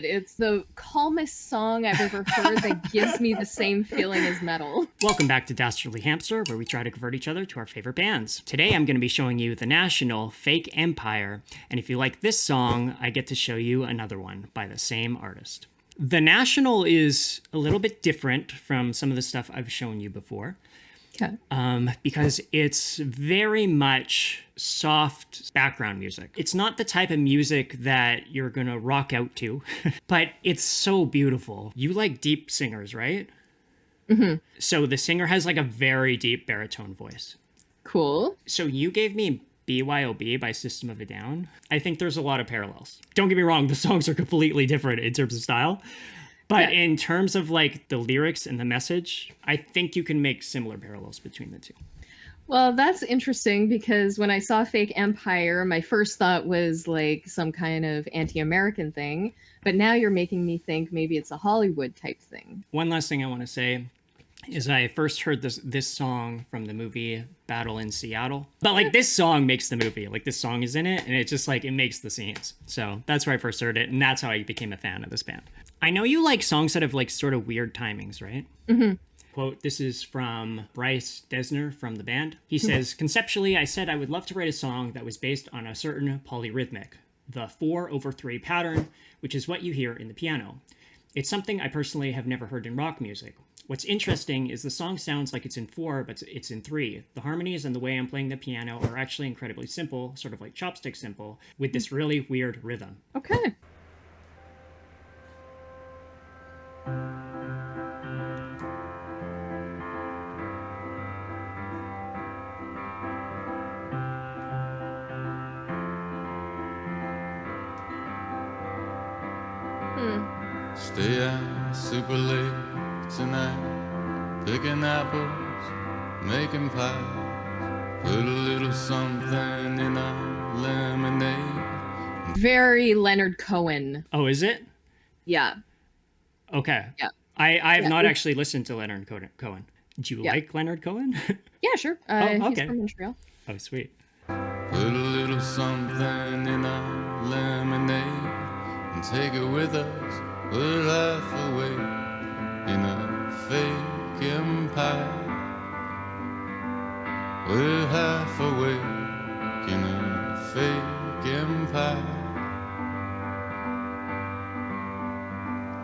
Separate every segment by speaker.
Speaker 1: It's the calmest song I've ever heard that gives me the same feeling as metal.
Speaker 2: Welcome back to Dastardly Hamster, where we try to convert each other to our favorite bands. Today I'm going to be showing you The National, Fake Empire, and if you like this song, I get to show you another one by the same artist. The National is a little bit different from some of the stuff I've shown you before.
Speaker 1: Okay.
Speaker 2: Because it's very much soft background music. It's not the type of music that you're gonna rock out to, but it's so beautiful. You like deep singers, right?
Speaker 1: Mm-hmm.
Speaker 2: So the singer has like a very deep baritone voice.
Speaker 1: Cool.
Speaker 2: So you gave me BYOB by System of a Down. I think there's a lot of parallels. Don't get me wrong, the songs are completely different in terms of style. But in terms of like the lyrics and the message, I think you can make similar parallels between the two.
Speaker 1: Well, that's interesting because when I saw Fake Empire, my first thought was like some kind of anti-American thing. But now you're making me think maybe it's a Hollywood type thing.
Speaker 2: One last thing I want to say is I first heard this song from the movie Battle in Seattle. But like this song makes the movie. Like this song is in it and it just like it makes the scenes. So that's where I first heard it and that's how I became a fan of this band. I know you like songs that have like sort of weird timings, right?
Speaker 1: Mm-hmm.
Speaker 2: Quote, this is from Bryce Desner from the band. He says, conceptually, I said I would love to write a song that was based on a certain polyrhythmic, the 4/3 pattern, which is what you hear in the piano. It's something I personally have never heard in rock music. What's interesting is the song sounds like it's in 4, but it's in 3. The harmonies and the way I'm playing the piano are actually incredibly simple, sort of like chopstick simple, with this really weird rhythm.
Speaker 1: Okay.
Speaker 3: Stay out super late tonight, picking apples, making pies, put a little something in our lemonade.
Speaker 1: Very Leonard Cohen.
Speaker 2: Oh, is it?
Speaker 1: Yeah.
Speaker 2: Okay.
Speaker 1: Yeah.
Speaker 2: I have not actually listened to Leonard Cohen. Do you like Leonard Cohen?
Speaker 1: Yeah, sure.
Speaker 2: Okay.
Speaker 1: He's from Montreal.
Speaker 2: Oh, sweet.
Speaker 3: Put a little something in our lemonade and take it with us. We're half away in a fake empire. We're half awake in a fake empire.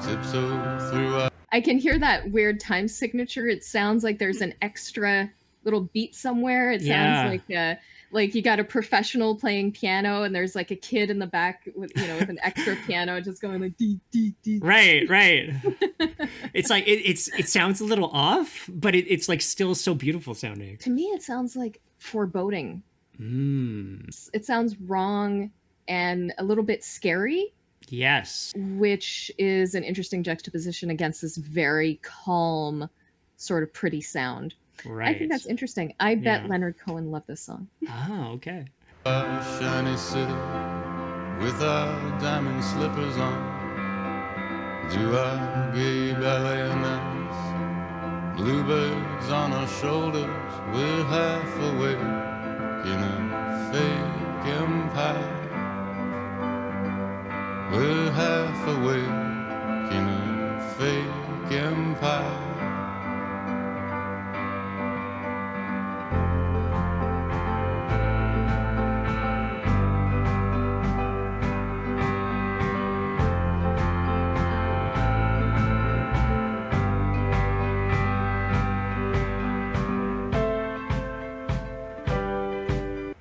Speaker 3: Tiptoe through our...
Speaker 1: I can hear that weird time signature. It sounds like there's an extra little beat somewhere. It sounds like you got a professional playing piano and there's like a kid in the back with with an extra piano just going like dee dee dee.
Speaker 2: Right. It's like it sounds a little off, but it's like still so beautiful sounding.
Speaker 1: To me, it sounds like foreboding.
Speaker 2: Mm.
Speaker 1: It sounds wrong and a little bit scary.
Speaker 2: Yes.
Speaker 1: Which is an interesting juxtaposition against this very calm, sort of pretty sound.
Speaker 2: Right.
Speaker 1: I think that's interesting. I bet Leonard Cohen loved this song.
Speaker 2: Oh, okay.
Speaker 3: Our shiny city with our diamond slippers on, do our gay ballet nights, bluebirds on our shoulders, we're half awake in a fake empire. We're half awake in a fake empire.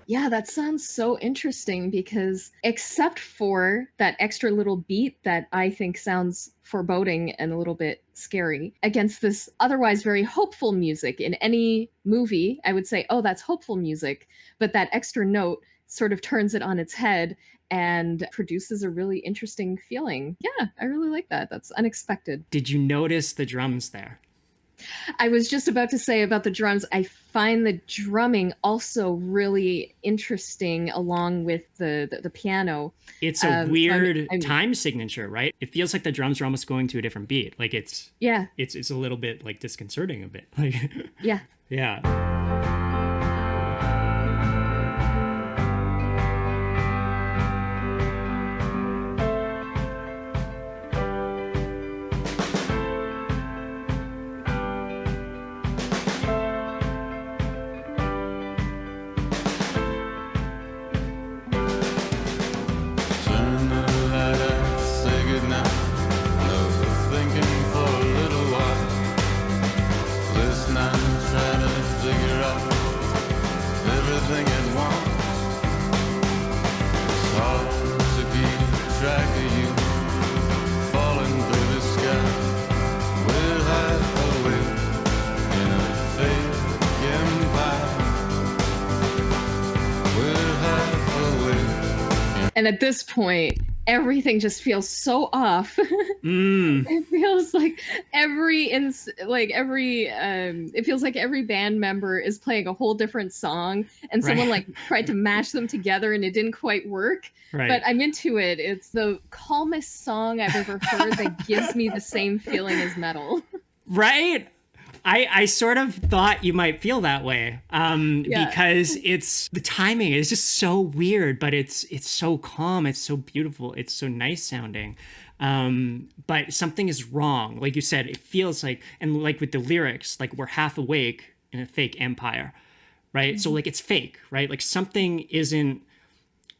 Speaker 1: Yeah, that sounds so interesting because except for that extra little beat that I think sounds foreboding and a little bit scary against this otherwise very hopeful music in any movie, I would say, oh, that's hopeful music. But that extra note sort of turns it on its head and produces a really interesting feeling. Yeah, I really like that. That's unexpected.
Speaker 2: Did you notice the drums there?
Speaker 1: I was just about to say about the drums, I find the drumming also really interesting along with the piano.
Speaker 2: It's a weird time signature, right? It feels like the drums are almost going to a different beat. Like it's a little bit like disconcerting a bit. Like
Speaker 1: yeah.
Speaker 2: Yeah.
Speaker 3: goodnight. No thinking for a little while. Listen, I'm trying to figure out everything at once. It's hard to keep track of you falling through the sky. We're half awake in a fake empire. We're half awake.
Speaker 1: And at this point, everything just feels so off. It feels like it feels like every band member is playing a whole different song, and someone like tried to mash them together and it didn't quite work.
Speaker 2: Right.
Speaker 1: But I'm into it. It's the calmest song I've ever heard that gives me the same feeling as metal.
Speaker 2: Right? I sort of thought you might feel that way, because it's the timing is just so weird, but it's so calm, it's so beautiful, it's so nice sounding, but something is wrong. Like you said, it feels like, and like with the lyrics, like we're half awake in a fake empire, right? Mm-hmm. So like it's fake, right? Like something isn't.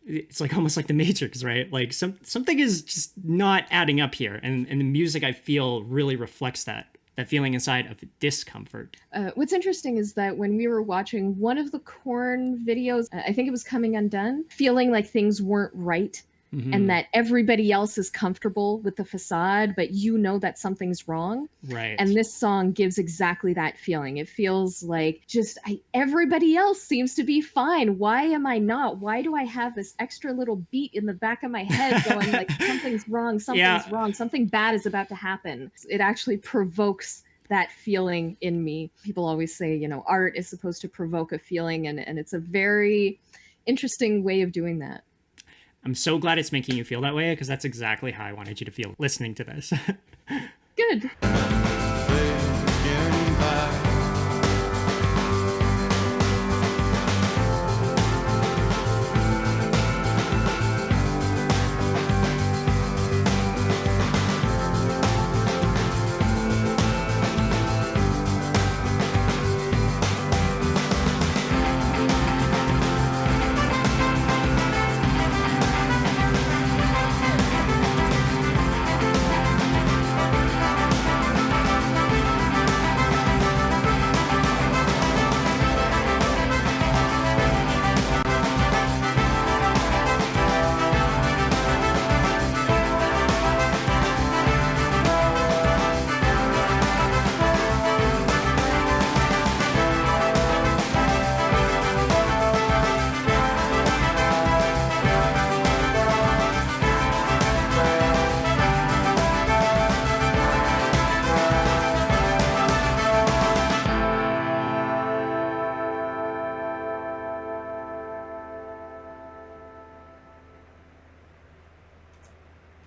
Speaker 2: It's like almost like the Matrix, right? Like something is just not adding up here, and the music I feel really reflects that feeling inside of discomfort.
Speaker 1: What's interesting is that when we were watching one of the Korn videos, I think it was Coming Undone, feeling like things weren't right, and that everybody else is comfortable with the facade, but you know that something's wrong.
Speaker 2: Right.
Speaker 1: And this song gives exactly that feeling. It feels like everybody else seems to be fine. Why am I not? Why do I have this extra little beat in the back of my head going like something's wrong, something's wrong, something bad is about to happen? It actually provokes that feeling in me. People always say, you know, art is supposed to provoke a feeling, and it's a very interesting way of doing that.
Speaker 2: I'm so glad it's making you feel that way, because that's exactly how I wanted you to feel listening to this.
Speaker 1: Good.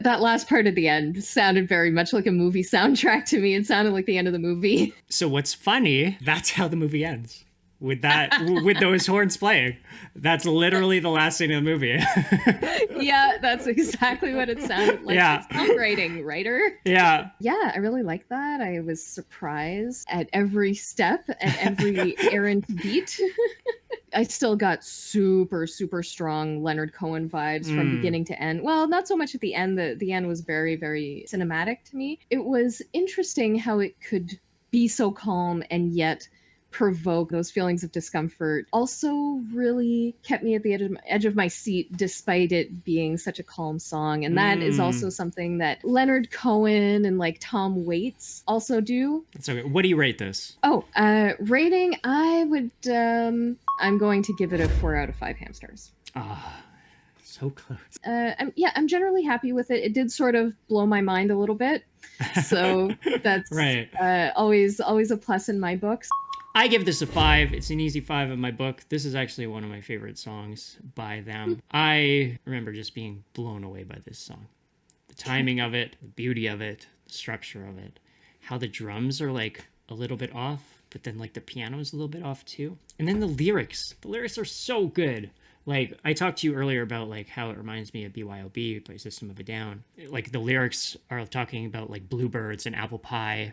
Speaker 1: That last part at the end sounded very much like a movie soundtrack to me. It sounded like the end of the movie.
Speaker 2: So what's funny, that's how the movie ends. With that, with those horns playing. That's literally the last scene of the movie.
Speaker 1: Yeah, that's exactly what it sounded like.
Speaker 2: Yeah.
Speaker 1: Songwriting, writer.
Speaker 2: Yeah.
Speaker 1: Yeah, I really like that. I was surprised at every step, at every errant beat. I still got super, super strong Leonard Cohen vibes from beginning to end. Well, not so much at the end. The end was very, very cinematic to me. It was interesting how it could be so calm and yet provoke those feelings of discomfort. Also really kept me at the edge of my seat despite it being such a calm song. And that is also something that Leonard Cohen and like Tom Waits also do.
Speaker 2: That's okay. What do you rate this?
Speaker 1: Oh, rating, I would I'm going to give it a 4 out of 5 hamsters.
Speaker 2: So close.
Speaker 1: I'm generally happy with it. It did sort of blow my mind a little bit. So that's
Speaker 2: right.
Speaker 1: Always a plus in my books.
Speaker 2: I give this a 5. It's an easy 5 in my book. This is actually one of my favorite songs by them. I remember just being blown away by this song. The timing of it, the beauty of it, the structure of it, how the drums are like a little bit off, but then like the piano is a little bit off too. And then the lyrics. The lyrics are so good. Like, I talked to you earlier about like how it reminds me of BYOB by System of a Down. Like the lyrics are talking about like bluebirds and apple pie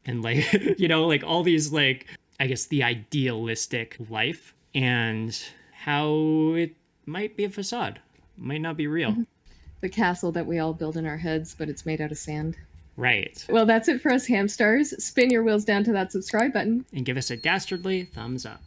Speaker 2: and like, you know, like all these like, I guess the idealistic life and how it might be a facade, might not be real.
Speaker 1: The castle that we all build in our heads, but it's made out of sand.
Speaker 2: Right.
Speaker 1: Well, that's it for us, Hamstars. Spin your wheels down to that subscribe button.
Speaker 2: And give us a dastardly thumbs up.